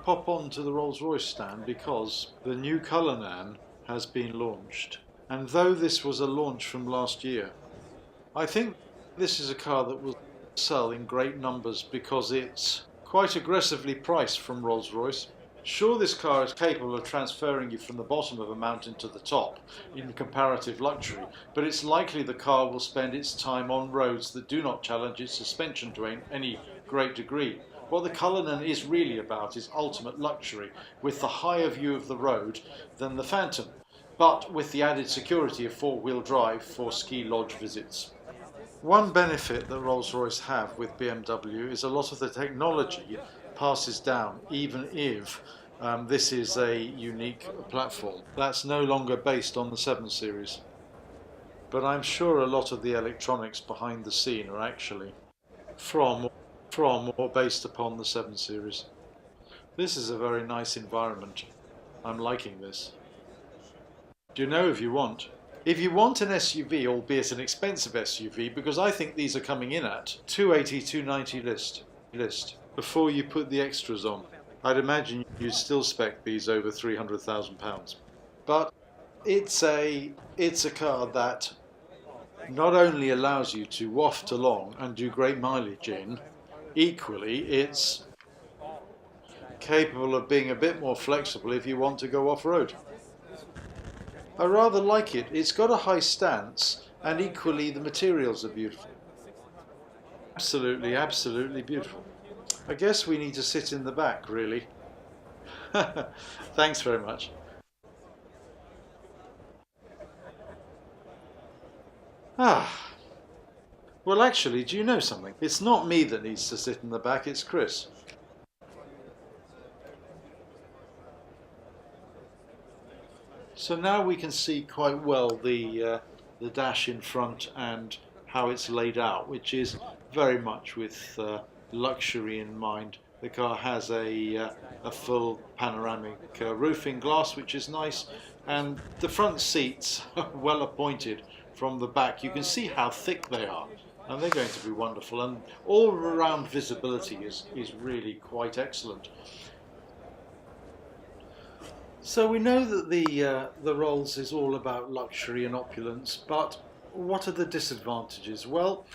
pop on to the Rolls Royce stand because the new Cullinan has been launched. And though this was a launch from last year, I think this is a car that will sell in great numbers because it's quite aggressively priced from Rolls Royce. Sure, this car is capable of transferring you from the bottom of a mountain to the top in comparative luxury, but it's likely the car will spend its time on roads that do not challenge its suspension to any great degree. What the Cullinan is really about is ultimate luxury, with the higher view of the road than the Phantom, but with the added security of four-wheel drive for ski lodge visits. One benefit that Rolls-Royce have with BMW is a lot of the technology passes down, even if this is a unique platform. That's no longer based on the 7 Series. But I'm sure a lot of the electronics behind the scene are actually from or based upon the 7 Series. This is a very nice environment. I'm liking this. Do you know if you want? If you want an SUV, albeit an expensive SUV, because I think these are coming in at 280, 290 list before you put the extras on. I'd imagine you'd still spec these over £300,000. But it's a car that not only allows you to waft along and do great mileage in, equally it's capable of being a bit more flexible if you want to go off-road. I rather like it. It's got a high stance and equally the materials are beautiful. Absolutely, absolutely beautiful. I guess we need to sit in the back, really. Thanks very much. Well, actually, do you know something? It's not me that needs to sit in the back, it's Chris. So now we can see quite well the dash in front and how it's laid out, which is very much with luxury in mind. The car has a full panoramic roofing glass, which is nice, and the front seats are well appointed from the back. You can see how thick they are, and they're going to be wonderful, and all around visibility is really quite excellent. So we know that the Rolls is all about luxury and opulence, but what are the disadvantages? Well,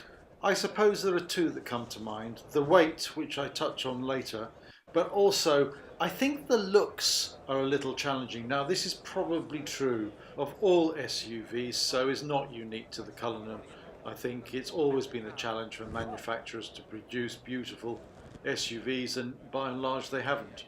I suppose there are two that come to mind. The weight, which I touch on later, but also I think the looks are a little challenging. Now, this is probably true of all SUVs, so is not unique to the Cullinan. I think it's always been a challenge for manufacturers to produce beautiful SUVs, and by and large they haven't.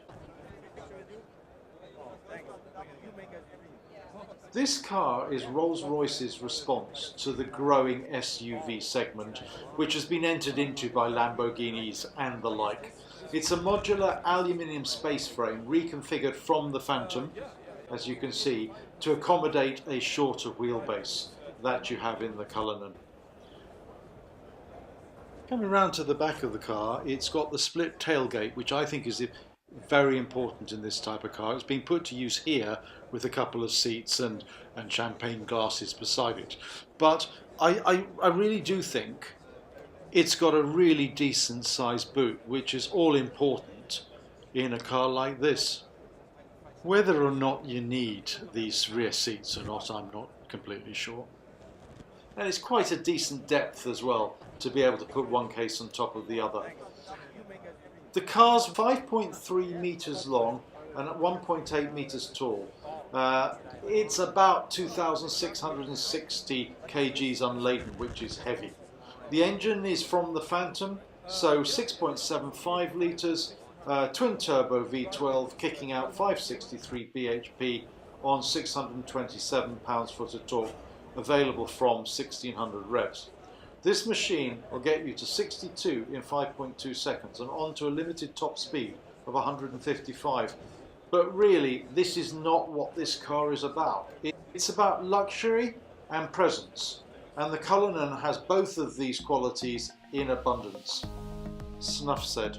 This car is Rolls-Royce's response to the growing SUV segment, which has been entered into by Lamborghinis and the like. It's a modular aluminium spaceframe reconfigured from the Phantom, as you can see, to accommodate a shorter wheelbase that you have in the Cullinan. Coming round to the back of the car, it's got the split tailgate, which I think is very important in this type of car. It's been put to use here with a couple of seats and champagne glasses beside it. But I really do think it's got a really decent sized boot, which is all important in a car like this. Whether or not you need these rear seats or not, I'm not completely sure. And it's quite a decent depth as well to be able to put one case on top of the other. The car's 5.3 meters long and at 1.8 meters tall. It's about 2,660 kgs unladen, which is heavy. The engine is from the Phantom, so 6.75 litres, twin turbo V12, kicking out 563 bhp on 627 pounds-foot of torque, available from 1600 revs. This machine will get you to 62 in 5.2 seconds and on to a limited top speed of 155. But really, this is not what this car is about. It's about luxury and presence. And the Cullinan has both of these qualities in abundance. Snuff said.